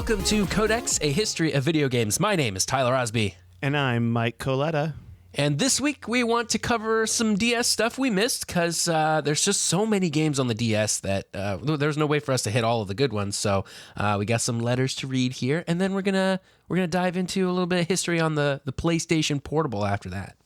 Welcome to Codex, a history of video games. My name is Tyler Osby. And I'm Mike Coletta. And this week we want to cover some DS stuff we missed because there's just so many games on the DS that there's no way for us to hit all of the good ones. So we got some letters to read here, and then we're gonna dive into a little bit of history on the PlayStation Portable after that.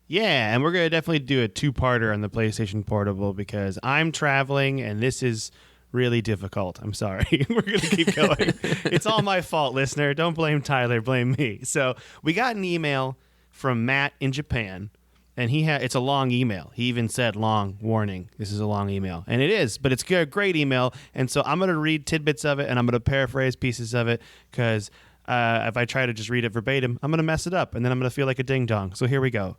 Yeah, and we're going to definitely do a two-parter on the PlayStation Portable because I'm traveling and this is really difficult. I'm sorry. We're going to keep going. It's all my fault, listener. Don't blame Tyler, blame me. So we got an email from Matt in Japan, and it's a long email. He even said long warning. This is a long email. And it is, but it's a great email. And so I'm going to read tidbits of it, and I'm going to paraphrase pieces of it because if I try to just read it verbatim, I'm going to mess it up, and then I'm going to feel like a ding-dong. So here we go.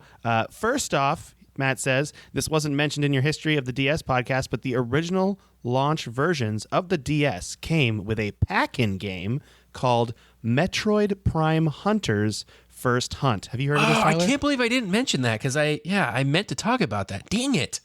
First off, Matt says, this wasn't mentioned in your history of the DS podcast, but the original launch versions of the DS came with a pack-in game called Metroid Prime Hunters First Hunt. Have you heard of this, Tyler? I can't believe I didn't mention that because I meant to talk about that. Dang it.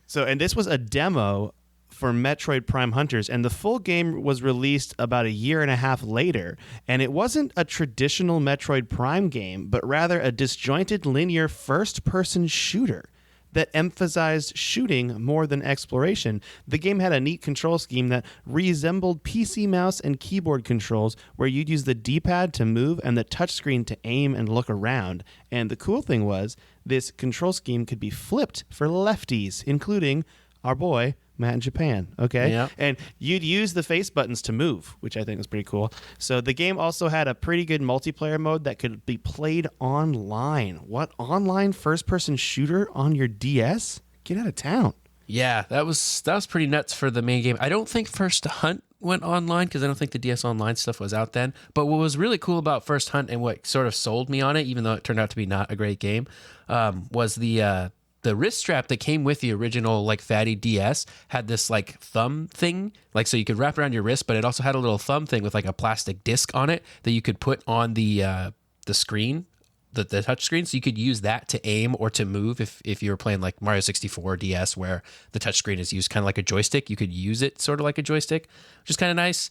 So, and this was a demo for Metroid Prime Hunters, and the full game was released about a year and a half later, and it wasn't a traditional Metroid Prime game, but rather a disjointed linear first-person shooter that emphasized shooting more than exploration. The game had a neat control scheme that resembled PC mouse and keyboard controls, where you'd use the D-pad to move and the touchscreen to aim and look around. And the cool thing was, this control scheme could be flipped for lefties, including our boy Matt in Japan, okay? Yeah. And you'd use the face buttons to move, which I think was pretty cool. So the game also had a pretty good multiplayer mode that could be played online. What, online first-person shooter on your DS? Get out of town. Yeah, that was pretty nuts for the main game. I don't think First Hunt went online because I don't think the DS Online stuff was out then. But what was really cool about First Hunt and what sort of sold me on it, even though it turned out to be not a great game, was the wrist strap that came with the original like fatty DS had this like thumb thing, like so you could wrap around your wrist, but it also had a little thumb thing with like a plastic disc on it that you could put on the screen, the touch screen, so you could use that to aim or to move if you were playing like Mario 64 DS where the touch screen is used kind of like a joystick. You could use it sort of like a joystick, which is kind of nice.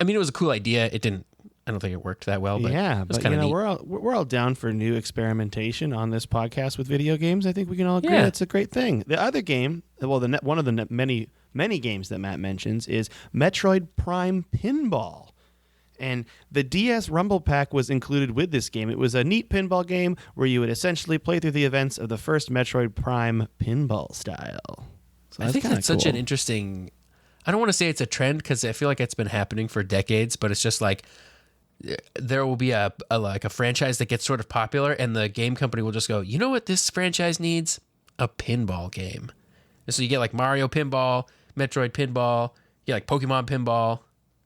I mean, it was a cool idea. I don't think it worked that well, but yeah, it was but kind of neat. we're all down for new experimentation on this podcast with video games. I think we can all agree it's a great thing. The other game, well, one of the many games that Matt mentions is Metroid Prime Pinball. And the DS Rumble Pack was included with this game. It was a neat pinball game where you would essentially play through the events of the first Metroid Prime pinball style. So I think that's such an interesting... I don't want to say it's a trend because I feel like it's been happening for decades, but it's just like there will be a franchise that gets sort of popular and the game company will just go, you know what this franchise needs? A pinball game. And so you get like Mario Pinball, Metroid Pinball, you get like Pokemon Pinball.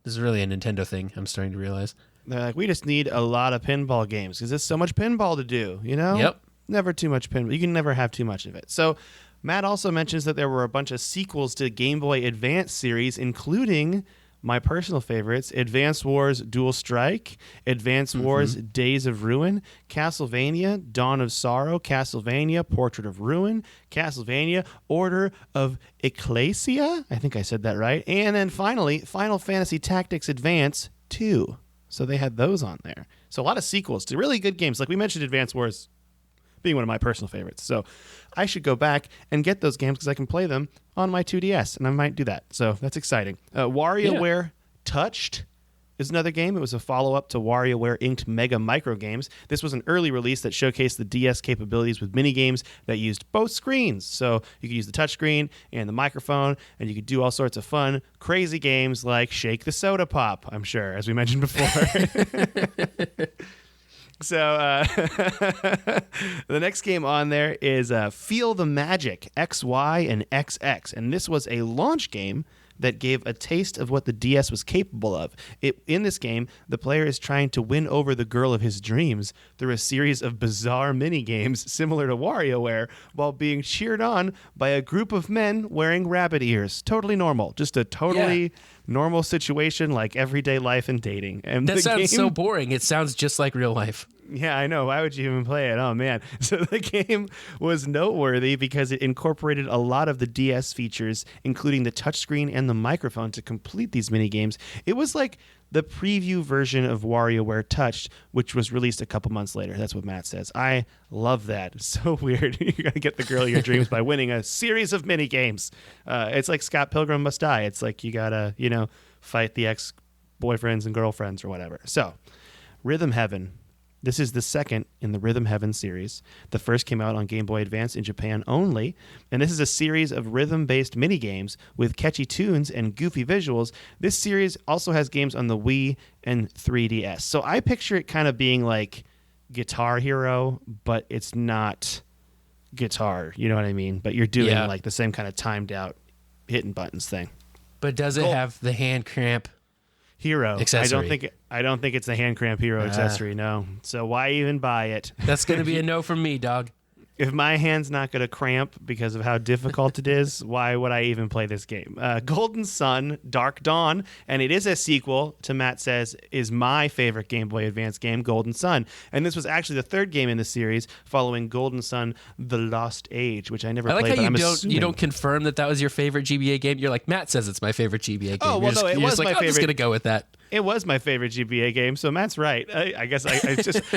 This is really a Nintendo thing, I'm starting to realize. They're like, we just need a lot of pinball games because there's so much pinball to do, you know? Yep. Never too much pinball. You can never have too much of it. So Matt also mentions that there were a bunch of sequels to Game Boy Advance series, including my personal favorites, Advance Wars Dual Strike, Advance Wars Days of Ruin, Castlevania Dawn of Sorrow, Castlevania Portrait of Ruin, Castlevania Order of Ecclesia, I think I said that right, and then finally Final Fantasy Tactics Advance 2. So they had those on there. So a lot of sequels to really good games. Like we mentioned Advance Wars being one of my personal favorites. So I should go back and get those games because I can play them on my 2DS, and I might do that. So that's exciting. WarioWare Touched is another game. It was a follow-up to WarioWare Inked Mega Micro Games. This was an early release that showcased the DS capabilities with mini-games that used both screens. So you could use the touchscreen and the microphone, and you could do all sorts of fun, crazy games like Shake the Soda Pop, I'm sure, as we mentioned before. So the next game on there is Feel the Magic, XY and XX. And this was a launch game that gave a taste of what the DS was capable of. In this game, the player is trying to win over the girl of his dreams through a series of bizarre mini-games similar to WarioWare while being cheered on by a group of men wearing rabbit ears. Totally normal. Just a totally normal situation like everyday life and dating. And that sounds so boring. It sounds just like real life. Yeah, I know. Why would you even play it? Oh, man. So the game was noteworthy because it incorporated a lot of the DS features, including the touchscreen and the microphone to complete these mini games. It was like the preview version of WarioWare Touched, which was released a couple months later. That's what Matt says. I love that. It's so weird. You're going to get the girl of your dreams by winning a series of mini games. It's like Scott Pilgrim Must Die. It's like you got to, fight the ex-boyfriends and girlfriends or whatever. So, Rhythm Heaven. This is the second in the Rhythm Heaven series. The first came out on Game Boy Advance in Japan only, and this is a series of rhythm-based mini-games with catchy tunes and goofy visuals. This series also has games on the Wii and 3DS. So I picture it kind of being like Guitar Hero, but it's not guitar, you know what I mean? But you're doing like the same kind of timed-out hitting buttons thing. But does it have the hand cramp Hero accessory? I don't think it's the hand cramp Hero accessory, no. So why even buy it? That's going to be a no from me, dog. If my hand's not going to cramp because of how difficult it is, why would I even play this game? Golden Sun, Dark Dawn, and it is a sequel to, Matt says, is my favorite Game Boy Advance game, Golden Sun. And this was actually the third game in the series following Golden Sun, The Lost Age, which I never played, but I'm assuming. You don't confirm that was your favorite GBA game. You're like, Matt says it's my favorite GBA game. Oh, well, no, it was my favorite. I'm just going to go with that. It was my favorite GBA game, so Matt's right. I guess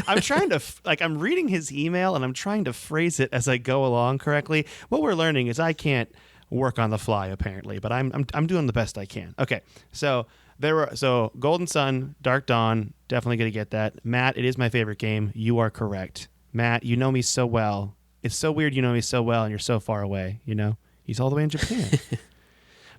I'm trying to, I'm reading his email and I'm trying to phrase it as I go along correctly. What we're learning is I can't work on the fly, apparently, but I'm doing the best I can. Okay, so Golden Sun, Dark Dawn, definitely going to get that. Matt, it is my favorite game. You are correct. Matt, you know me so well. It's so weird you know me so well and you're so far away, He's all the way in Japan.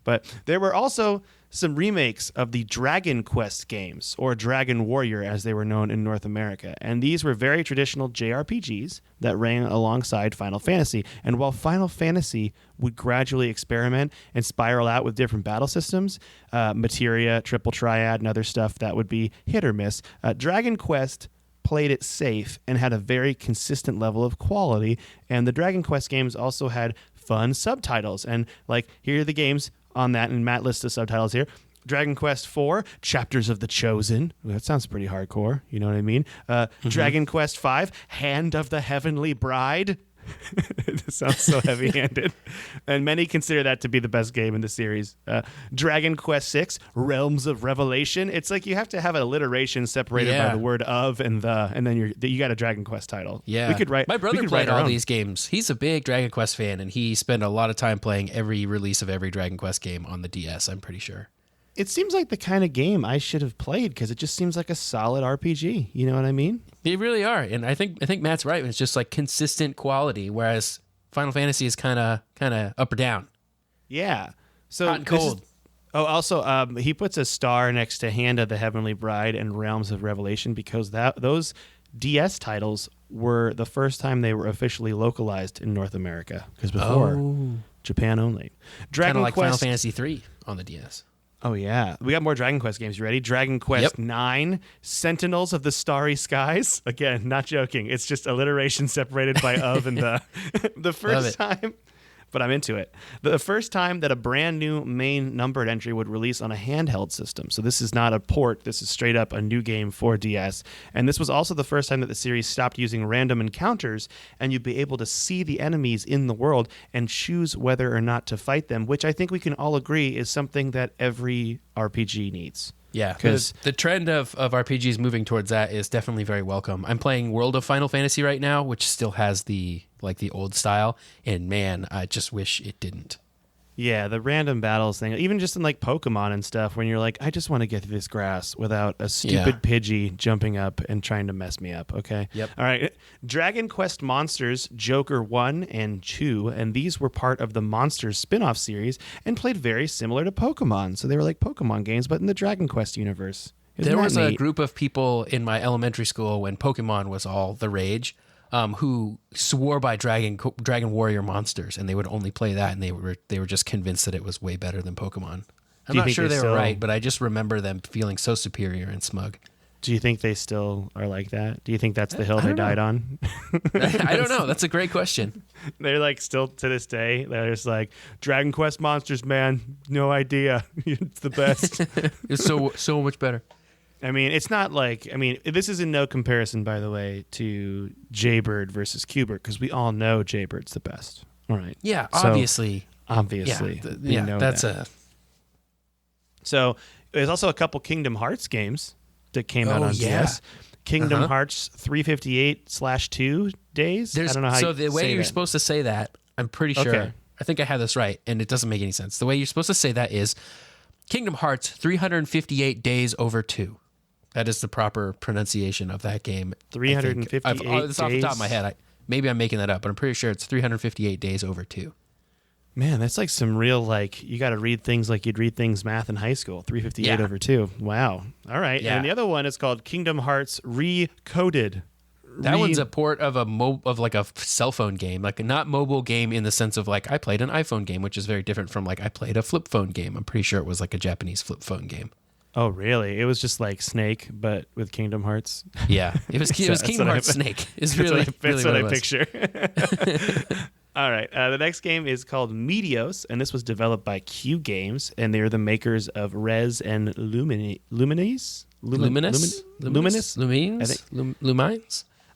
But there were also some remakes of the Dragon Quest games, or Dragon Warrior as they were known in North America. And these were very traditional JRPGs that ran alongside Final Fantasy. And while Final Fantasy would gradually experiment and spiral out with different battle systems, Materia, Triple Triad, and other stuff that would be hit or miss, Dragon Quest played it safe and had a very consistent level of quality. And the Dragon Quest games also had fun subtitles. And here are the games on that, and Matt lists the subtitles here. Dragon Quest IV, Chapters of the Chosen. Ooh, that sounds pretty hardcore. You know what I mean? Dragon Quest V, Hand of the Heavenly Bride. It sounds so heavy-handed. And many consider that to be the best game in the series. Dragon Quest VI, Realms of Revelation. It's like you have to have an alliteration separated by the word of and the, and then you got a Dragon Quest title. Yeah. My brother played all these games. He's a big Dragon Quest fan, and he spent a lot of time playing every release of every Dragon Quest game on the DS, I'm pretty sure. It seems like the kind of game I should have played because it just seems like a solid RPG. You know what I mean? They really are, and I think Matt's right. It's just like consistent quality, whereas Final Fantasy is kind of up or down. Yeah. So hot and cold. Also, he puts a star next to Hand of the Heavenly Bride and Realms of Revelation because those DS titles were the first time they were officially localized in North America. Because before, Japan only. Kind of like Final Fantasy 3 on the DS. Oh, yeah. We got more Dragon Quest games. You ready? Dragon Quest 9, Sentinels of the Starry Skies. Again, not joking. It's just alliteration separated by of and the. The first time, but I'm into it. The first time that a brand new main numbered entry would release on a handheld system. So this is not a port. This is straight up a new game for DS. And this was also the first time that the series stopped using random encounters, and you'd be able to see the enemies in the world and choose whether or not to fight them, which I think we can all agree is something that every RPG needs. Yeah, because the trend of RPGs moving towards that is definitely very welcome. I'm playing World of Final Fantasy right now, which still has the old style, and man, I just wish it didn't. Yeah, the random battles thing, even just in Pokemon and stuff, when you're like, I just want to get through this grass without a stupid Pidgey jumping up and trying to mess me up, okay? Yep. All right. Dragon Quest Monsters, Joker 1 and 2, and these were part of the Monsters spin-off series and played very similar to Pokemon. So they were like Pokemon games, but in the Dragon Quest universe. There was a group of people in my elementary school when Pokemon was all the rage, who swore by Dragon Warrior Monsters, and they would only play that, and they were just convinced that it was way better than Pokemon. I'm not sure they were right, but I just remember them feeling so superior and smug. Do you think they still are like that? Do you think that's the hill they died on? I don't know. That's a great question. They're still to this day, they're just Dragon Quest Monsters, man, no idea. It's the best. It's so much better. I mean, it's not like, I mean, this is in no comparison, by the way, to Jaybird versus Qbert, because we all know Jaybird's the best. All right. Yeah, So, obviously. Obviously. We know that's that. So there's also a couple Kingdom Hearts games that came out on DS. Kingdom Hearts 358/2 days. I don't know how so the way you're that. supposed to say that, I'm pretty sure. Okay. I think I have this right, and it doesn't make any sense. The way you're supposed to say that is Kingdom Hearts 358 days over 2. That is the proper pronunciation of that game. 358 days. It's off the top of my head. Maybe I'm making that up, but I'm pretty sure it's 358 days over 2. Man, that's like some real, like, you got to read things like you'd read things math in high school. 358 over 2. Wow. All right. Yeah. And the other one is called Kingdom Hearts Recoded. That one's a port of like a cell phone game, like not mobile game in the sense of like I played an iPhone game, which is very different from like I played a flip phone game. I'm pretty sure it was like a Japanese flip phone game. Oh, really? It was just like Snake, but with Kingdom Hearts. Yeah, it was Kingdom Hearts Snake. It's really that's what I picture. All right. The next game is called Meteos, and this was developed by Q Games, and they're the makers of Rez and Lumines.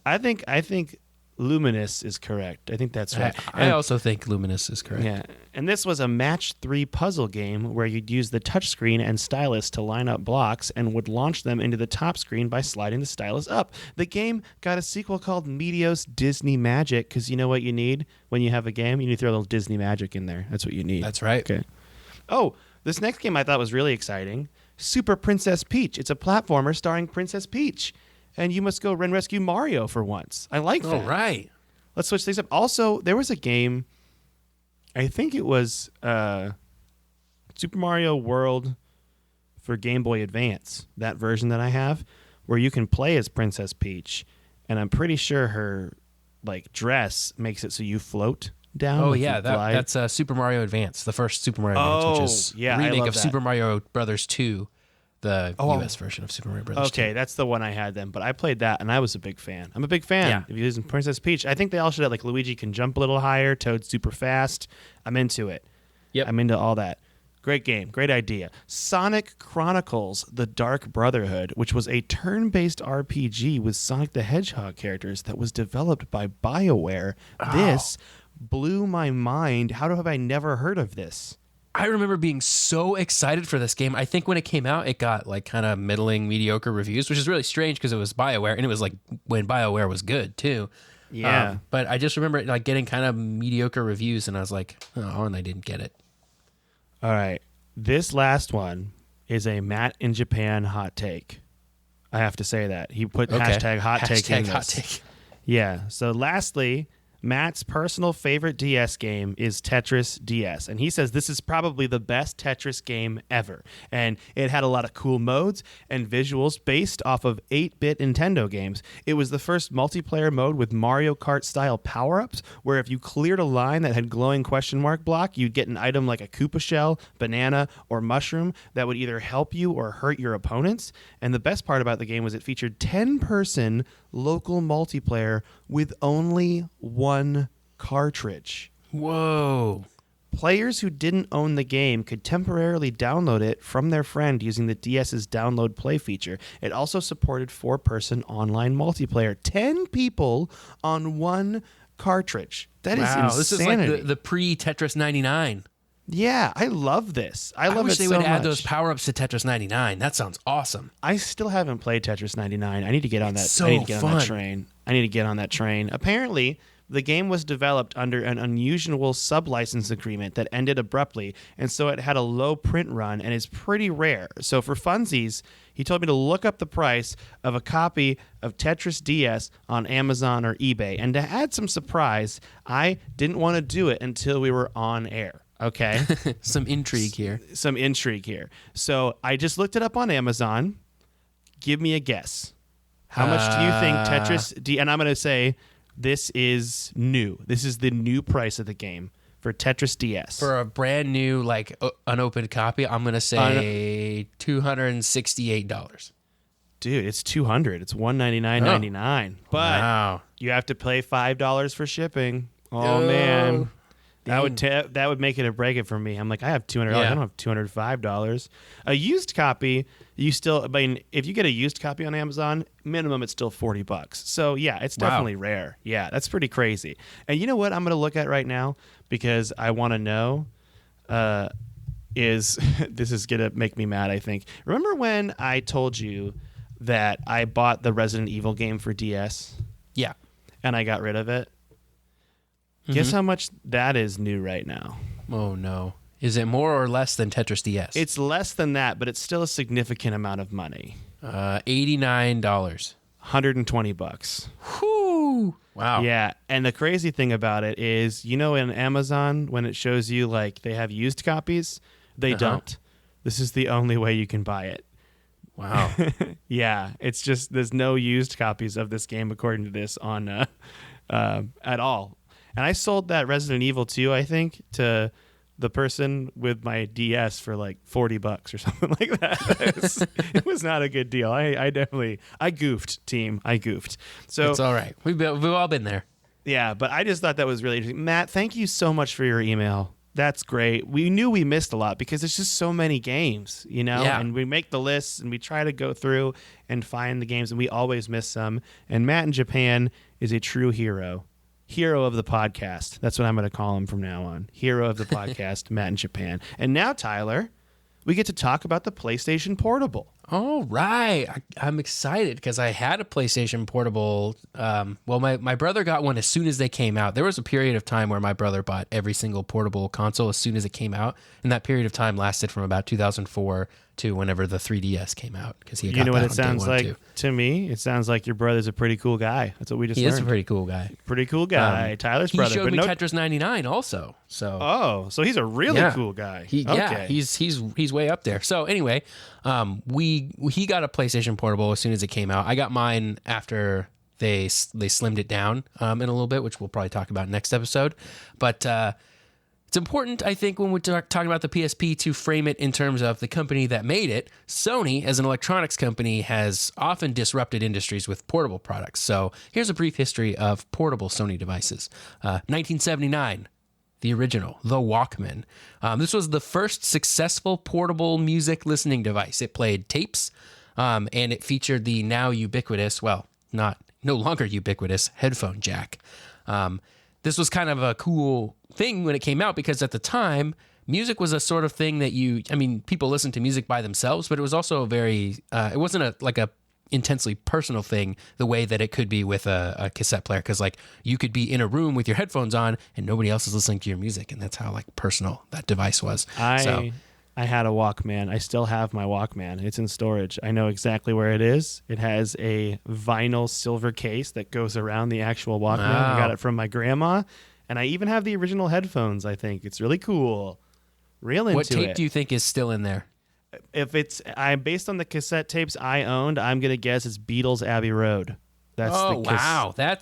I think Luminous is correct. I think that's right. I also think Luminous is correct. Yeah. And this was a match 3 puzzle game where you'd use the touchscreen and stylus to line up blocks and would launch them into the top screen by sliding the stylus up. The game got a sequel called Meteos Disney Magic, because you know what you need when you have a game? You need to throw a little Disney Magic in there. That's what you need. That's right. Okay. Oh, this next game I thought was really exciting. Super Princess Peach. It's a platformer starring Princess Peach. And you must go and rescue Mario for once. I like that. All right. Let's switch things up. Also, there was a game, I think it was Super Mario World for Game Boy Advance, that version that I have, where you can play as Princess Peach. And I'm pretty sure her like dress makes it so you float down. Oh, yeah. That's Super Mario Advance, the first Super Mario Advance, which is a remake of Super Mario Brothers 2. The US version of Super Mario Brothers. Okay, 2. That's the one I had then. But I played that, and I was a big fan. I'm a big fan of using Princess Peach. I think they all should have, like, Luigi can jump a little higher, Toad's super fast. I'm into it. Yep. I'm into all that. Great game. Great idea. Sonic Chronicles The Dark Brotherhood, which was a turn-based RPG with Sonic the Hedgehog characters that was developed by BioWare. Oh. This blew my mind. How have I never heard of this? I remember being so excited for this game. I think when it came out, it got like kind of middling, mediocre reviews, which is really strange because it was BioWare, and it was like when BioWare was good too. Yeah. But I just remember like getting kind of mediocre reviews, and I was like, oh, and I didn't get it. All right. This last one is a Matt in Japan hot take. I have to say that. He put hashtag hot take in this. Hot take. Yeah. So lastly, Matt's personal favorite DS game is Tetris DS, and he says this is probably the best Tetris game ever, and it had a lot of cool modes and visuals based off of 8-bit Nintendo games. It was the first multiplayer mode with Mario Kart-style power-ups, where if you cleared a line that had glowing question mark block, you'd get an item like a Koopa shell, banana, or mushroom that would either help you or hurt your opponents, and the best part about the game was it featured 10-person local multiplayer with only one cartridge. Whoa. Players who didn't own the game could temporarily download it from their friend using the DS's download play feature. It also supported 4-person online multiplayer. 10 people on one cartridge. That is insanity. This is like the pre-Tetris 99. Yeah, I love this. I love wish it they so would much. add those power-ups to Tetris 99. That sounds awesome. I still haven't played Tetris 99. I need to get on that. So I need to get fun. on that train. I need to get on that train. Apparently, the game was developed under an unusual sub-license agreement that ended abruptly, and so it had a low print run and is pretty rare. So for funsies, he told me to look up the price of a copy of Tetris DS on Amazon or eBay. And to add some surprise, I didn't want to do it until we were on air. Okay. Some intrigue here. So I just looked it up on Amazon. Give me a guess. How much do you think Tetris and I'm going to say this is new. This is the new price of the game for Tetris DS. For a brand new, like, unopened copy, I'm going to say $268. Dude, it's $200. It's $199.99. But you have to pay $5 for shipping. Oh, man. That would make it or break it for me. I'm like, I have $200. Yeah. I don't have $205. A used copy, I mean, if you get a used copy on Amazon, minimum it's still $40. So yeah, it's definitely rare. Yeah, that's pretty crazy. And you know what I'm going to look at right now because I want to know is this is going to make me mad, I think. Remember when I told you that I bought the Resident Evil game for DS? Yeah. And I got rid of it? Guess how much that is new right now? Oh, no. Is it more or less than Tetris DS? It's less than that, but it's still a significant amount of money. $89. $120. Whoo! Wow. Yeah, and the crazy thing about it is, in Amazon, when it shows you, like, they have used copies, they don't. This is the only way you can buy it. Wow. Yeah, it's just, there's no used copies of this game, according to this, on at all. And I sold that Resident Evil 2, I think, to the person with my DS for like $40 or something like that. It was not a good deal. I goofed, team. I goofed. So it's all right. We've all been there. Yeah, but I just thought that was really interesting. Matt, thank you so much for your email. That's great. We knew we missed a lot because there's just so many games, Yeah. and we make the lists and we try to go through and find the games, and we always miss some. And Matt in Japan is a true hero. Hero of the podcast. That's what I'm going to call him from now on. Hero of the podcast, Matt in Japan. And now, Tyler, we get to talk about the PlayStation Portable. All right. I'm excited because I had a PlayStation Portable. My brother got one as soon as they came out. There was a period of time where my brother bought every single portable console as soon as it came out. And that period of time lasted from about 2004 to whenever the 3DS came out. Because he got know that what on it sounds day one, like too. to me? It sounds like your brother's a pretty cool guy. That's what we just He learned. is a pretty cool guy. Pretty cool guy. Tyler's He brother. showed but me no... Tetris 99 also. So so he's a really cool guy. Yeah, he's way up there. So anyway, he got a PlayStation Portable as soon as it came out. I got mine after they slimmed it down in a little bit, which we'll probably talk about next episode. But it's important, I think, when we're talking about the PSP to frame it in terms of the company that made it. Sony, as an electronics company, has often disrupted industries with portable products. So here's a brief history of portable Sony devices. 1979. The original, the Walkman. This was the first successful portable music listening device. It played tapes, and it featured the now ubiquitous, no longer ubiquitous, headphone jack. This was kind of a cool thing when it came out because at the time, music was a sort of thing that people listened to music by themselves, but it was also it wasn't a intensely personal thing the way that it could be with a cassette player, because you could be in a room with your headphones on and nobody else is listening to your music, and that's how personal that device was. I had a Walkman. I still have my Walkman. It's in storage. I know exactly where it is. It has a vinyl silver case that goes around the actual Walkman. Wow. I got it from my grandma, and I even have the original headphones. I think it's really cool. Real into it. What tape do you think is still in there? If based on the cassette tapes I owned, I'm gonna guess it's Beatles Abbey Road. That's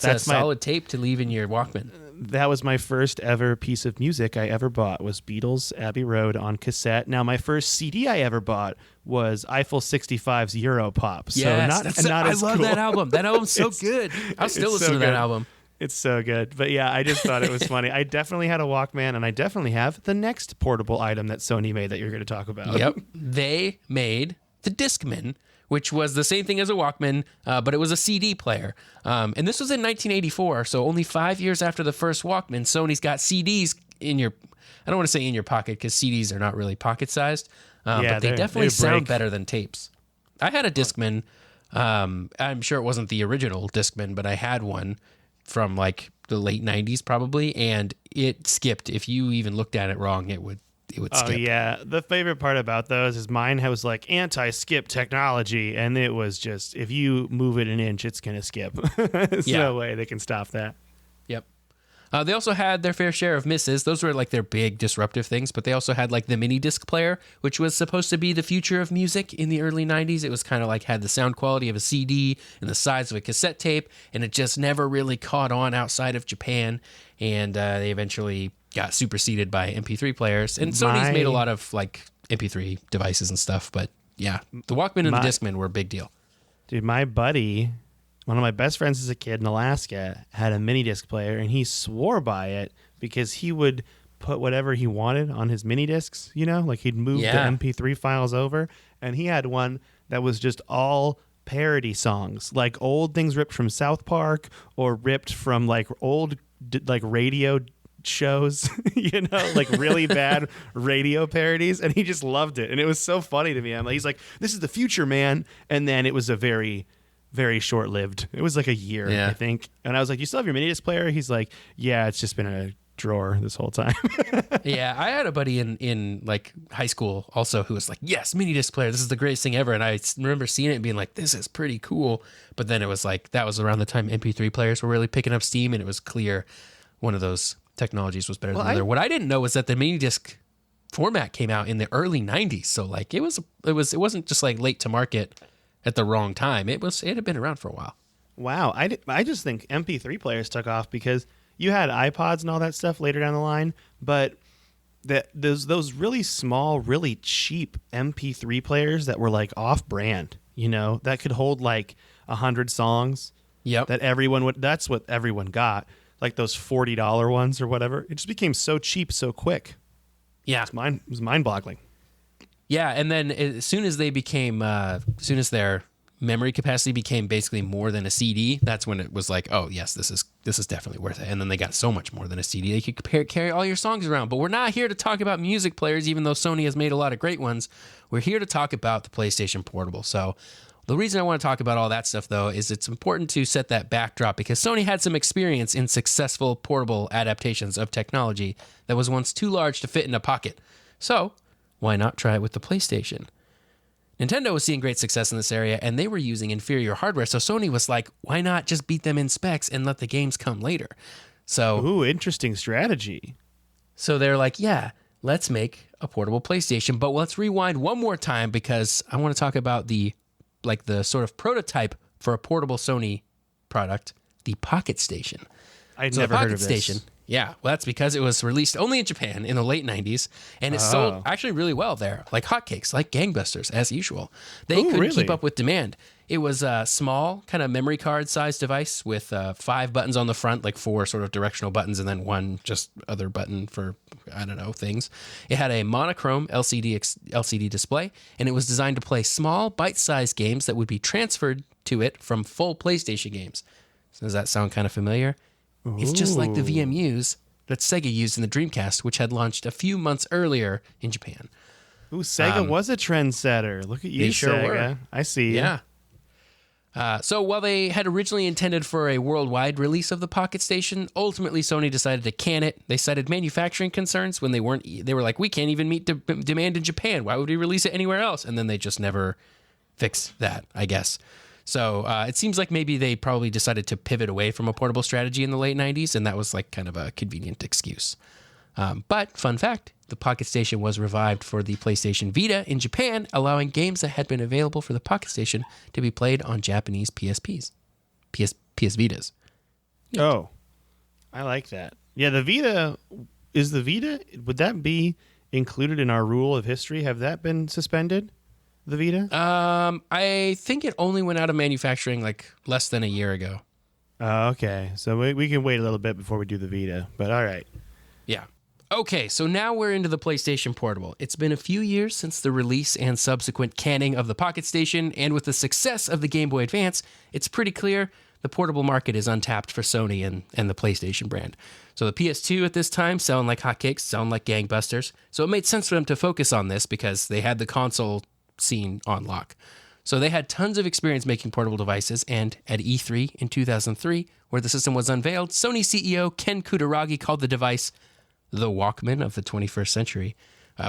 a solid tape to leave in your Walkman. That was my first ever piece of music I ever bought, was Beatles Abbey Road on cassette. Now, my first CD I ever bought was Eiffel 65's Europop. So Yes, not I as love cool. that album. That album's so good. I'll still listen to that album. It's so good. But yeah, I just thought it was funny. I definitely had a Walkman, and I definitely have the next portable item that Sony made that you're going to talk about. Yep. They made the Discman, which was the same thing as a Walkman, but it was a CD player. And this was in 1984, so only 5 years after the first Walkman. Sony's got CDs in your, I don't want to say in your pocket because CDs are not really pocket-sized, but they definitely sound better than tapes. I had a Discman. I'm sure it wasn't the original Discman, but I had one from the late 90s probably, and it skipped. If you even looked at it wrong, it would skip. Oh, yeah. The favorite part about those is mine was anti-skip technology, and it was just, if you move it an inch, it's going to skip. There's no way they can stop that. Yep. They also had their fair share of misses. Those were their big disruptive things, but they also had the mini disc player, which was supposed to be the future of music in the early 90s. It was kind of had the sound quality of a CD and the size of a cassette tape, and it just never really caught on outside of Japan, and they eventually got superseded by MP3 players. And Sony's made a lot of MP3 devices and stuff, but yeah, the Walkman and the Discman were a big deal. Dude, my buddy, one of my best friends as a kid in Alaska, had a mini disc player, and he swore by it because he would put whatever he wanted on his mini discs, like he'd move the Yeah. MP3 files over, and he had one that was just all parody songs, like old things ripped from South Park or ripped from like old like radio shows, like really bad radio parodies, and he just loved it, and it was so funny to me. He's like, this is the future, man. And then it was a very, very short-lived, it was like a year, I think. And I was like, you still have your mini disc player? He's like, yeah, it's just been a drawer this whole time. Yeah, I had a buddy in like high school also who was like, yes, mini disc player, this is the greatest thing ever. And I remember seeing it and being like, this is pretty cool. But then it was like, that was around the time MP3 players were really picking up steam, and it was clear one of those technologies was better than the other. What I didn't know was that the mini disc format came out in the early 90s. So like it wasn't just like late to market at the wrong time. It had been around for a while. Wow. I just think MP3 players took off because you had iPods and all that stuff later down the line, but those really small, really cheap MP3 players that were like off-brand, that could hold like 100 songs. Yep. That's what everyone got, like those $40 ones or whatever. It just became so cheap so quick. Yeah. It was mind-boggling. Yeah, and then as soon as their memory capacity became basically more than a CD, that's when it was like, oh yes, this is definitely worth it. And then they got so much more than a CD. They could carry all your songs around. But we're not here to talk about music players, even though Sony has made a lot of great ones. We're here to talk about the PlayStation Portable. So the reason I want to talk about all that stuff, though, is it's important to set that backdrop because Sony had some experience in successful portable adaptations of technology that was once too large to fit in a pocket. So why not try it with the PlayStation? Nintendo was seeing great success in this area, and they were using inferior hardware, so Sony was like, why not just beat them in specs and let the games come later? Ooh, interesting strategy. So they're like, yeah, let's make a portable PlayStation, but let's rewind one more time because I want to talk about the sort of prototype for a portable Sony product, the Pocket Station. I'd never heard of this. Station. Yeah, well, that's because it was released only in Japan in the late 90s, and it sold actually really well there, like hotcakes, like gangbusters, as usual. They couldn't keep up with demand. It was a small, kind of memory card-sized device with 5 buttons on the front, like 4 sort of directional buttons, and then 1 just other button for, I don't know, things. It had a monochrome LCD display, and it was designed to play small, bite-sized games that would be transferred to it from full PlayStation games. So does that sound kind of familiar? Ooh. It's just like the VMUs that Sega used in the Dreamcast, which had launched a few months earlier in Japan. Ooh, Sega was a trendsetter. Look at you, they sure Sega. Were. I see. Yeah. So while they had originally intended for a worldwide release of the Pocket Station, ultimately Sony decided to can it. They cited manufacturing concerns when they were like, we can't even meet demand in Japan. Why would we release it anywhere else? And then they just never fixed that, I guess. So it seems like maybe they probably decided to pivot away from a portable strategy in the late 90s, and that was like kind of a convenient excuse. But fun fact, the Pocket Station was revived for the PlayStation Vita in Japan, allowing games that had been available for the Pocket Station to be played on Japanese PS Vitas. Oh, I like that. Yeah, the Vita, would that be included in our rule of history? Have that been suspended? The Vita? I think it only went out of manufacturing like less than a year ago. Okay. So we can wait a little bit before we do the Vita, but all right. Yeah. Okay, so now we're into the PlayStation Portable. It's been a few years since the release and subsequent canning of the Pocket Station, and with the success of the Game Boy Advance, it's pretty clear the portable market is untapped for Sony and the PlayStation brand. So the PS2 at this time selling like hotcakes, selling like gangbusters, so it made sense for them to focus on this because they had the console scene on lock. So they had tons of experience making portable devices, and at E3 in 2003, where the system was unveiled, Sony CEO Ken Kutaragi called the device the Walkman of the 21st century,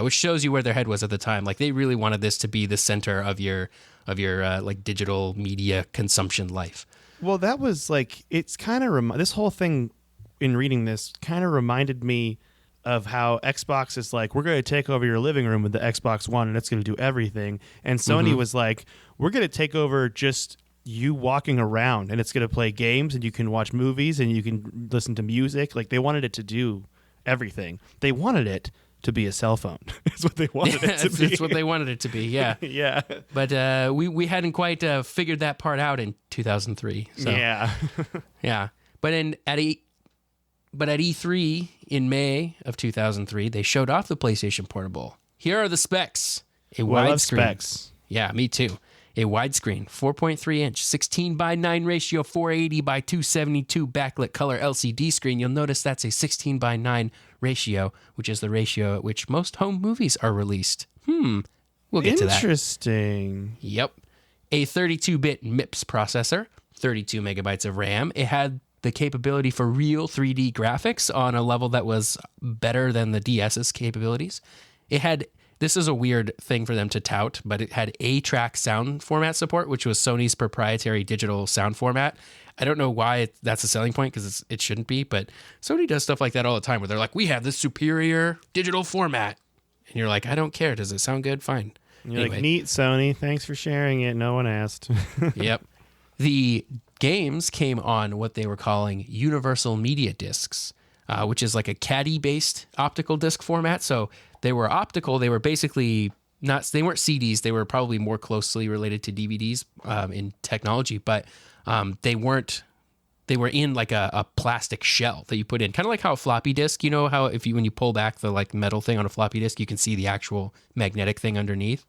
which shows you where their head was at the time. Like they really wanted this to be the center of your like digital media consumption life. Well, that was like, it's kind of this whole thing in reading this kind of reminded me of how Xbox is like, we're going to take over your living room with the Xbox One and it's going to do everything. And Sony was like, we're going to take over just you walking around and it's going to play games and you can watch movies and you can listen to music. Like they wanted it to do everything. They wanted it to be a cell phone. That's what they wanted it to be. That's what they wanted it to be, yeah. Yeah. But we hadn't quite figured that part out in 2003. So. Yeah. Yeah. But But at E3 in May of 2003, they showed off the PlayStation Portable. Here are the specs. A widescreen. Specs. Yeah, me too. A widescreen, 4.3 inch, 16 by 9 ratio, 480 by 272 backlit color LCD screen. You'll notice that's a 16 by 9 ratio, which is the ratio at which most home movies are released. We'll get to that. Interesting. Yep. A 32-bit MIPS processor, 32 megabytes of RAM. It had the capability for real 3D graphics on a level that was better than the DS's capabilities. It had, this is a weird thing for them to tout, but it had A-track sound format support, which was Sony's proprietary digital sound format. I don't know why that's a selling point, because it shouldn't be, but Sony does stuff like that all the time where they're like, we have this superior digital format. And you're like, I don't care. Does it sound good? Fine. And you're like, neat, Sony. Thanks for sharing it. No one asked. Yep. The games came on what they were calling universal media discs, which is like a caddy-based optical disc format. So they were optical. They were basically not, they weren't CDs. They were probably more closely related to DVDs in technology, but they weren't, they were in like a plastic shell that you put in, kind of like how a floppy disk, you know, how when you pull back the like metal thing on a floppy disk, you can see the actual magnetic thing underneath.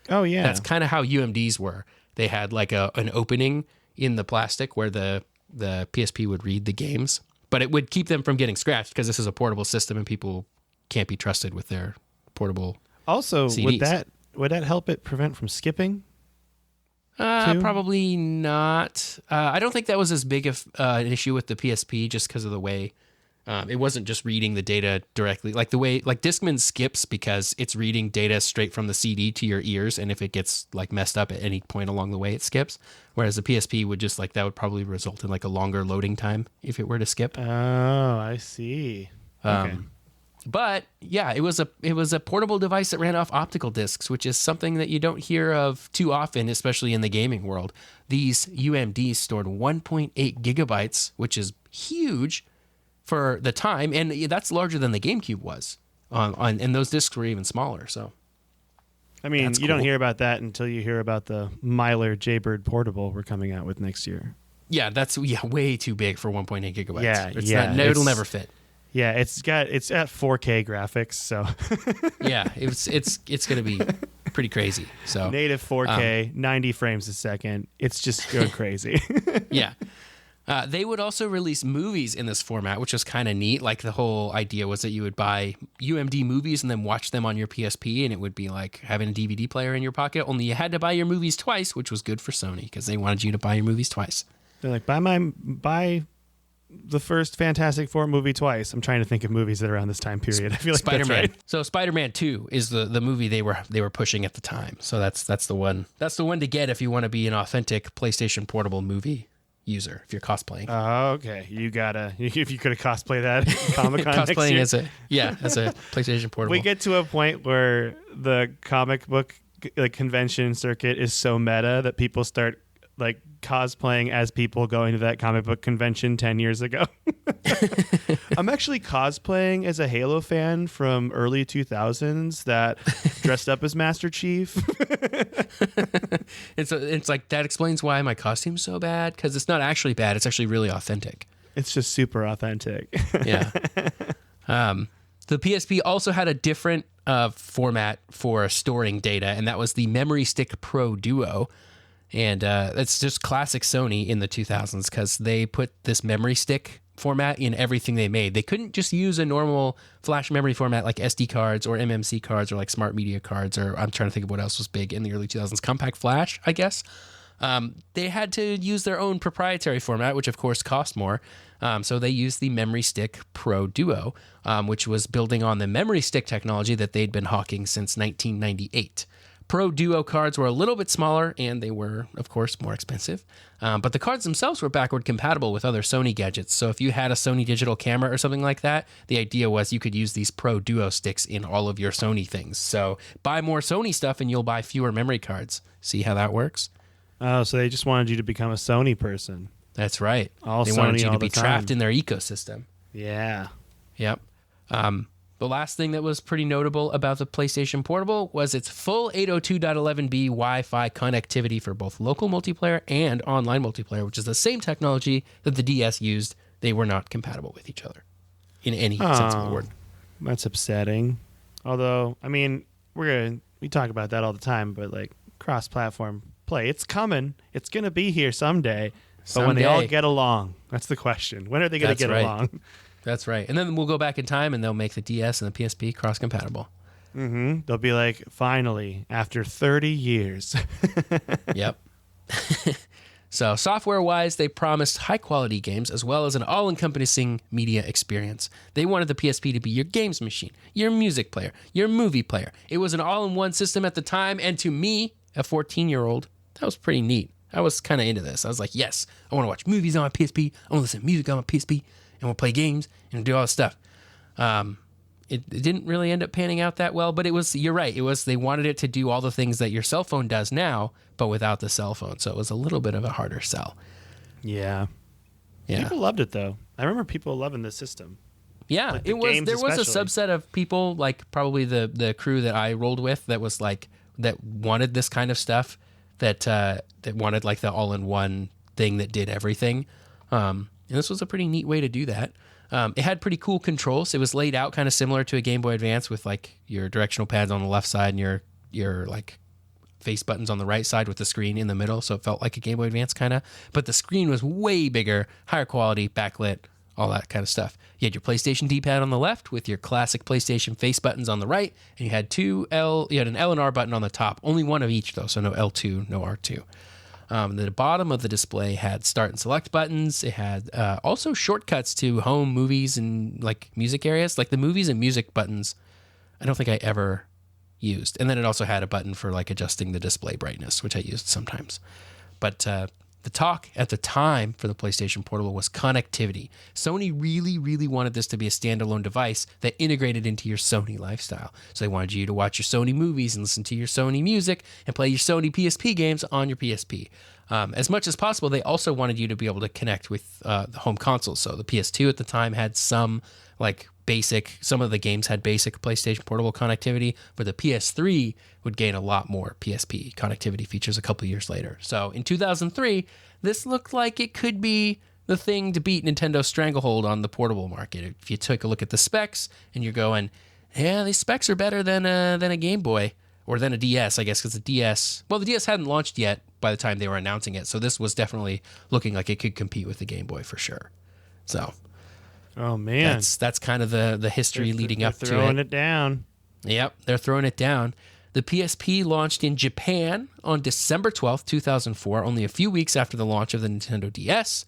Oh yeah. That's kind of how UMDs were. They had like an opening in the plastic where the PSP would read the games, but it would keep them from getting scratched because this is a portable system and people can't be trusted with their portable Also, CDs. would that help it prevent from skipping? Probably not. I don't think that was as big of an issue with the PSP just because of the way it wasn't just reading the data directly. Like the way, like Discman skips because it's reading data straight from the CD to your ears, and if it gets like messed up at any point along the way, it skips. Whereas the PSP would just like, that would probably result in like a longer loading time if it were to skip. Oh, I see. Okay. But yeah, it was a portable device that ran off optical discs, which is something that you don't hear of too often, especially in the gaming world. These UMDs stored 1.8 gigabytes, which is huge for the time, and that's larger than the GameCube was. And those discs were even smaller. So, I mean, you don't hear about that until you hear about the Myler Jaybird Portable we're coming out with next year. Yeah, that's way too big for 1.8 gigabytes. Yeah, it'll never fit. Yeah, it's at 4K graphics, so yeah, it's gonna be pretty crazy. So native 4K, 90 frames a second. It's just going crazy. Yeah. They would also release movies in this format, which was kind of neat. Like the whole idea was that you would buy UMD movies and then watch them on your PSP, and it would be like having a DVD player in your pocket. Only you had to buy your movies twice, which was good for Sony because they wanted you to buy your movies twice. They're like, buy the first Fantastic Four movie twice. I'm trying to think of movies that are around this time period. I feel like Spider-Man. That's right. So Spider-Man 2 is the movie they were pushing at the time. So that's the one. That's the one to get if you want to be an authentic PlayStation Portable movie user, if you're cosplaying. Oh, okay. If you could have cosplayed that at Comic-Con next cosplaying year. as a PlayStation Portable. We get to a point where the comic book convention circuit is so meta that people start like cosplaying as people going to that comic book convention 10 years ago. I'm actually cosplaying as a Halo fan from early 2000s that dressed up as Master Chief. It's like that explains why my costume's so bad, because it's not actually bad. It's actually really authentic. It's just super authentic. Yeah. The PSP also had a different format for storing data, and that was the Memory Stick Pro Duo. And it's just classic Sony in the 2000s because they put this memory stick format in everything they made. They couldn't just use a normal flash memory format like SD cards or MMC cards or like smart media cards, or I'm trying to think of what else was big in the early 2000s. Compact flash, I guess. They had to use their own proprietary format, which of course cost more. So they used the Memory Stick Pro Duo, which was building on the memory stick technology that they'd been hawking since 1998. Pro Duo cards were a little bit smaller, and they were, of course, more expensive. But the cards themselves were backward compatible with other Sony gadgets. So if you had a Sony digital camera or something like that, the idea was you could use these Pro Duo sticks in all of your Sony things. So buy more Sony stuff, and you'll buy fewer memory cards. See how that works? Oh, so they just wanted you to become a Sony person. That's right. All they Sony wanted you all to be the time. trapped in their ecosystem. Yeah. Yep. The last thing that was pretty notable about the PlayStation Portable was its full 802.11b Wi-Fi connectivity for both local multiplayer and online multiplayer, which is the same technology that the DS used. They were not compatible with each other. in any sense of the word. That's upsetting. Although, I mean, we talk about that all the time, but like cross-platform play, it's coming. It's going to be here someday. But when they all get along, that's the question. When are they going to get along? That's right. And then we'll go back in time and they'll make the DS and the PSP cross-compatible. Mm-hmm. They'll be like, finally, after 30 years. Yep. So software-wise, they promised high-quality games as well as an all-encompassing media experience. They wanted the PSP to be your games machine, your music player, your movie player. It was an all-in-one system at the time, and to me, a 14-year-old, that was pretty neat. I was kind of into this. I was like, yes, I want to watch movies on my PSP. I want to listen to music on my PSP, and we'll play games and do all this stuff. It didn't really end up panning out that well, but you're right. They wanted it to do all the things that your cell phone does now, but without the cell phone. So it was a little bit of a harder sell. Yeah. People loved it though. I remember people loving the system. Yeah, like there was a subset of people, like probably the crew that I rolled with, that was like, that wanted this kind of stuff, that wanted like the all-in-one thing that did everything. And this was a pretty neat way to do that. It had pretty cool controls. It was laid out kind of similar to a Game Boy Advance with like your directional pads on the left side and your like face buttons on the right side with the screen in the middle. So it felt like a Game Boy Advance kind of, but the screen was way bigger, higher quality, backlit, all that kind of stuff. You had your PlayStation D-pad on the left with your classic PlayStation face buttons on the right, and you had an L and R button on the top. Only one of each though, so no L2, no R2. The bottom of the display had start and select buttons. It had also shortcuts to home, movies, and like music areas. Like the movies and music buttons, I don't think I ever used. And then it also had a button for like adjusting the display brightness, which I used sometimes. But the talk at the time for the PlayStation Portable was connectivity. Sony really, really wanted this to be a standalone device that integrated into your Sony lifestyle. So they wanted you to watch your Sony movies and listen to your Sony music and play your Sony PSP games on your PSP. As much as possible, they also wanted you to be able to connect with the home consoles. So the PS2 at the time had some of the games had basic PlayStation Portable connectivity, but the PS3 would gain a lot more PSP connectivity features a couple years later. So in 2003, this looked like it could be the thing to beat Nintendo's stranglehold on the portable market. If you took a look at the specs and you're going, yeah, these specs are better than a Game Boy or than a DS, I guess, because the DS hadn't launched yet by the time they were announcing it. So this was definitely looking like it could compete with the Game Boy for sure. So, oh man, that's kind of the history leading up to it. They're throwing it down. Yep, they're throwing it down. The PSP launched in Japan on December 12th, 2004, only a few weeks after the launch of the Nintendo DS.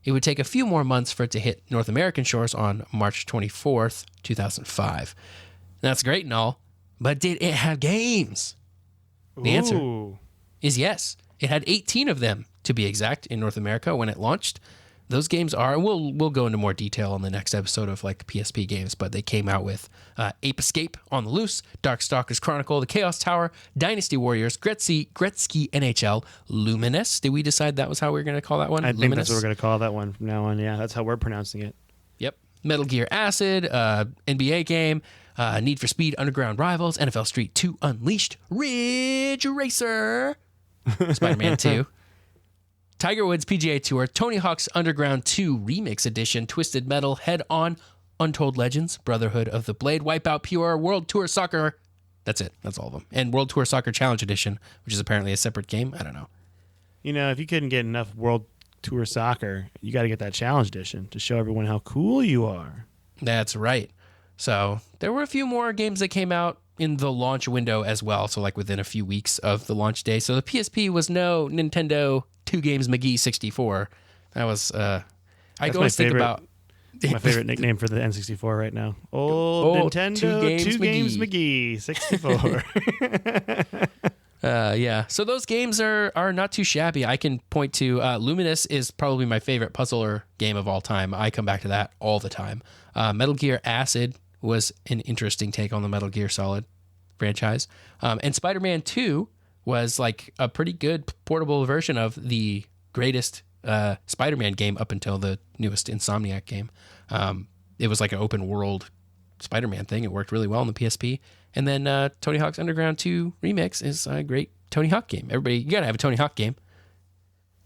It would take a few more months for it to hit North American shores on March 24th, 2005. That's great and all, but did it have games? The answer is yes. It had 18 of them, to be exact, in North America when it launched. Those games are, we'll go into more detail on the next episode of like PSP games, but they came out with Ape Escape on the Loose, Darkstalkers Chronicle, The Chaos Tower, Dynasty Warriors, Gretzky NHL, Luminous. Did we decide that was how we were going to call that one? I think that's what we're going to call that one from now on. Yeah, that's how we're pronouncing it. Yep. Metal Gear Acid, NBA game, Need for Speed Underground Rivals, NFL Street 2 Unleashed, Ridge Racer, Spider-Man 2. Tiger Woods PGA Tour, Tony Hawk's Underground 2 Remix Edition, Twisted Metal, Head On, Untold Legends, Brotherhood of the Blade, Wipeout Pure, World Tour Soccer. That's it. That's all of them. And World Tour Soccer Challenge Edition, which is apparently a separate game. I don't know. You know, if you couldn't get enough World Tour Soccer, you got to get that Challenge Edition to show everyone how cool you are. That's right. So there were a few more games that came out in the launch window as well. So like within a few weeks of the launch day. So the PSP was no Nintendo 2 Games McGee 64. That was I always think about my favorite nickname for the N64 right now. Old Nintendo 2 Games McGee 64. Yeah. So those games are not too shabby. I can point to Luminous is probably my favorite puzzler game of all time. I come back to that all the time. Metal Gear Acid was an interesting take on the Metal Gear Solid franchise. And Spider-Man 2 was like a pretty good portable version of the greatest Spider-Man game up until the newest Insomniac game. It was like an open world Spider-Man thing. It worked really well on the PSP. And then Tony Hawk's Underground 2 Remix is a great Tony Hawk game. Everybody, you got to have a Tony Hawk game.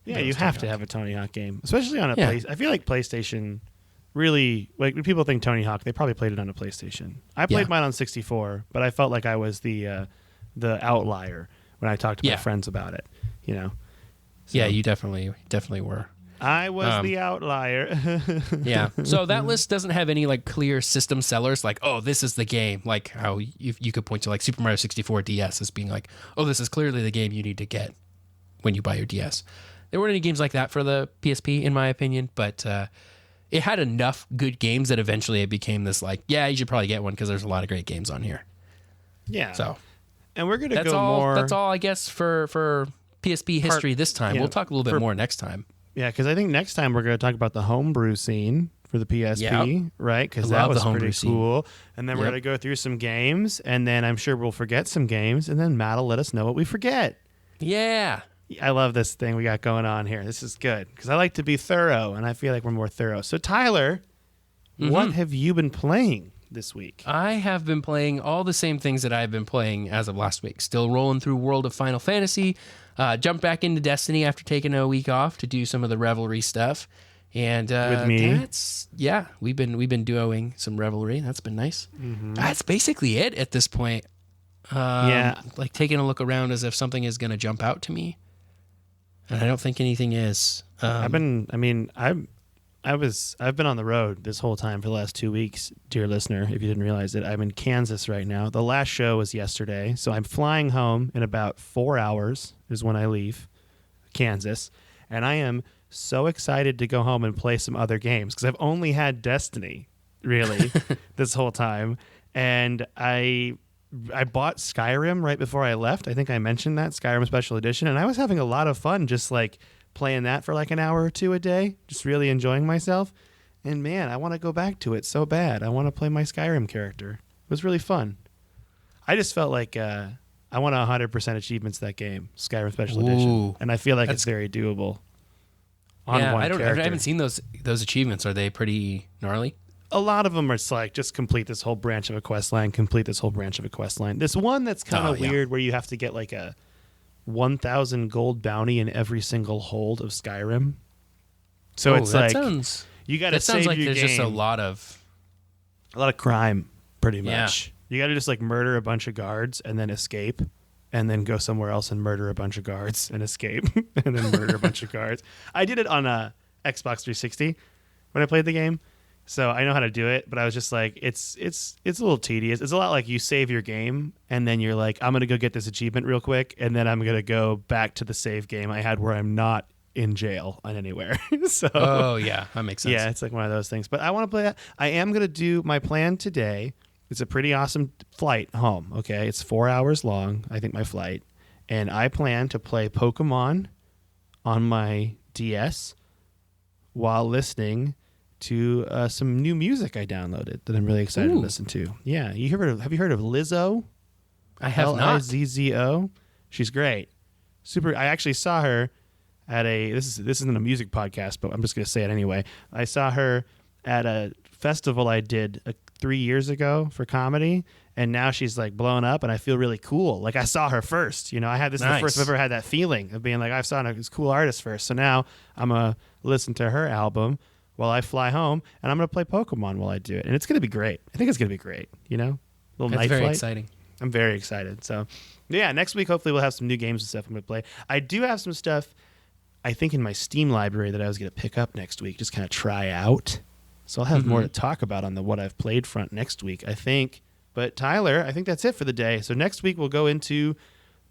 Yeah, you have to have a Tony Hawk game, especially on a I feel like PlayStation really, like when people think Tony Hawk, they probably played it on a PlayStation. I played mine on 64, but I felt like I was the outlier when I talked to my friends about it. You know. So, yeah, you definitely were. I was the outlier. Yeah. So that list doesn't have any like clear system sellers like, oh, this is the game. Like how you could point to like Super Mario 64 DS as being like, oh, this is clearly the game you need to get when you buy your DS. There weren't any games like that for the PSP, in my opinion, but it had enough good games that eventually it became this like, yeah, you should probably get one because there's a lot of great games on here. Yeah. So, and we're gonna go more. That's all, I guess, for PSP history this time. We'll talk a little bit more next time. Yeah, because I think next time we're going to talk about the homebrew scene for the PSP, right? Because that was pretty cool. And then we're going to go through some games, and then I'm sure we'll forget some games, and then Matt will let us know what we forget. Yeah. I love this thing we got going on here. This is good because I like to be thorough, and I feel like we're more thorough. So, Tyler, what have you been playing this week? I have been playing all the same things that I've been playing as of last week. Still rolling through World of Final Fantasy. Jumped back into Destiny after taking a week off to do some of the Revelry stuff. And with me, we've been duoing some Revelry. That's been nice. That's basically it at this point. Like taking a look around as if something is going to jump out to me, and I don't think anything is. I've been on the road this whole time for the last 2 weeks, dear listener. If you didn't realize it, I'm in Kansas right now. The last show was yesterday, so I'm flying home in about 4 hours is when I leave Kansas, and I am so excited to go home and play some other games because I've only had Destiny really this whole time, and I bought Skyrim right before I left. I think I mentioned that Skyrim Special Edition, and I was having a lot of fun just like playing that for like an hour or two a day, just really enjoying myself. And man, I want to go back to it so bad. I want to play my Skyrim character. It was really fun. I just felt like I want 100% achievements that game, Skyrim Special Edition, and I feel like it's very doable. On one character. I haven't seen those achievements. Are they pretty gnarly? A lot of them are like just complete this whole branch of a quest line, complete this whole branch of a quest line. This one that's kind of weird where you have to get like a 1,000 gold bounty in every single hold of Skyrim. So it's like you got to save like your there's game. Just a lot of crime, pretty much. Yeah. You got to just like murder a bunch of guards and then escape, and then go somewhere else and murder a bunch of guards and escape, and then murder a bunch of guards. I did it on a Xbox 360 when I played the game, so I know how to do it. But I was just like, it's a little tedious. It's a lot like you save your game and then you're like, I'm gonna go get this achievement real quick, and then I'm gonna go back to the save game I had where I'm not in jail on anywhere. So that makes sense. Yeah, it's like one of those things. But I want to play that. I am gonna do my plan today. It's a pretty awesome flight home. Okay, it's 4 hours long, I think, my flight, and I plan to play Pokemon on my DS while listening to some new music I downloaded that I'm really excited to listen to. Yeah, have you heard of Lizzo? I have not. Lizzo. She's great. Super. I actually saw her at this isn't a music podcast, but I'm just going to say it anyway. I saw her at a festival I did 3 years ago for comedy, and now she's like blown up, and I feel really cool. Like I saw her first. You know, this is the first I've ever had that feeling of being like, I've saw this cool artist first. So now I'm going to listen to her album while I fly home, and I'm going to play Pokemon while I do it. And it's going to be great. I think it's going to be great, you know? Little night very flight. Exciting. I'm very excited. So, yeah, next week, hopefully we'll have some new games and stuff I'm going to play. I do have some stuff, I think, in my Steam library that I was going to pick up next week, just kind of try out. So I'll have more to talk about on the what I've played front next week, I think. But, Tyler, I think that's it for the day. So next week we'll go into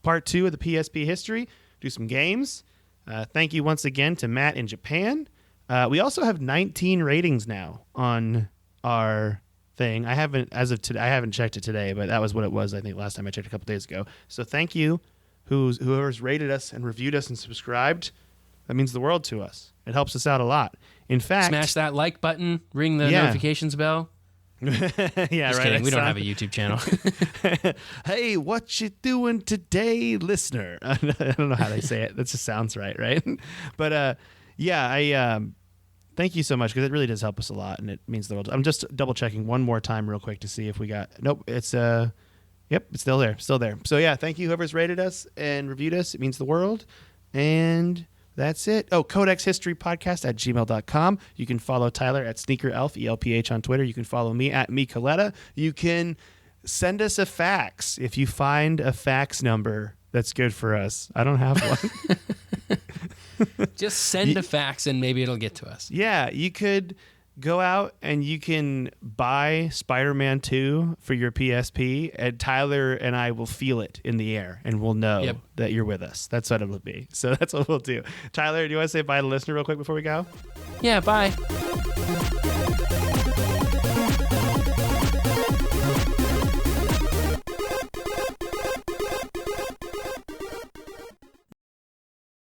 part 2 of the PSP history, do some games. Thank you once again to Matt in Japan. We also have 19 ratings now on our thing. I haven't checked it today, but that was what it was, I think, last time I checked a couple days ago. So thank you, whoever's rated us and reviewed us and subscribed. That means the world to us. It helps us out a lot. In fact, smash that like button, ring the notifications bell. Yeah, Just right. kidding. We don't have a YouTube channel. Hey, what you doing today, listener? I don't know how they say it. That just sounds right? But I thank you so much because it really does help us a lot, and it means the world. I'm just double checking one more time real quick to see if we got. Nope, it's yep, it's still there. So yeah, thank you whoever's rated us and reviewed us. It means the world, and That's it. Oh, Codex History Podcast at gmail.com. You can follow Tyler at SneakerElf, ELPH on Twitter. You can follow me at MeColetta. You can send us a fax if you find a fax number that's good for us. I don't have one. Just send a fax and maybe it'll get to us. Yeah, you could go out and you can buy Spider-Man 2 for your PSP, and Tyler and I will feel it in the air, and we'll know that you're with us. That's what it will be. So that's what we'll do. Tyler, do you want to say bye to the listener real quick before we go? Yeah, bye.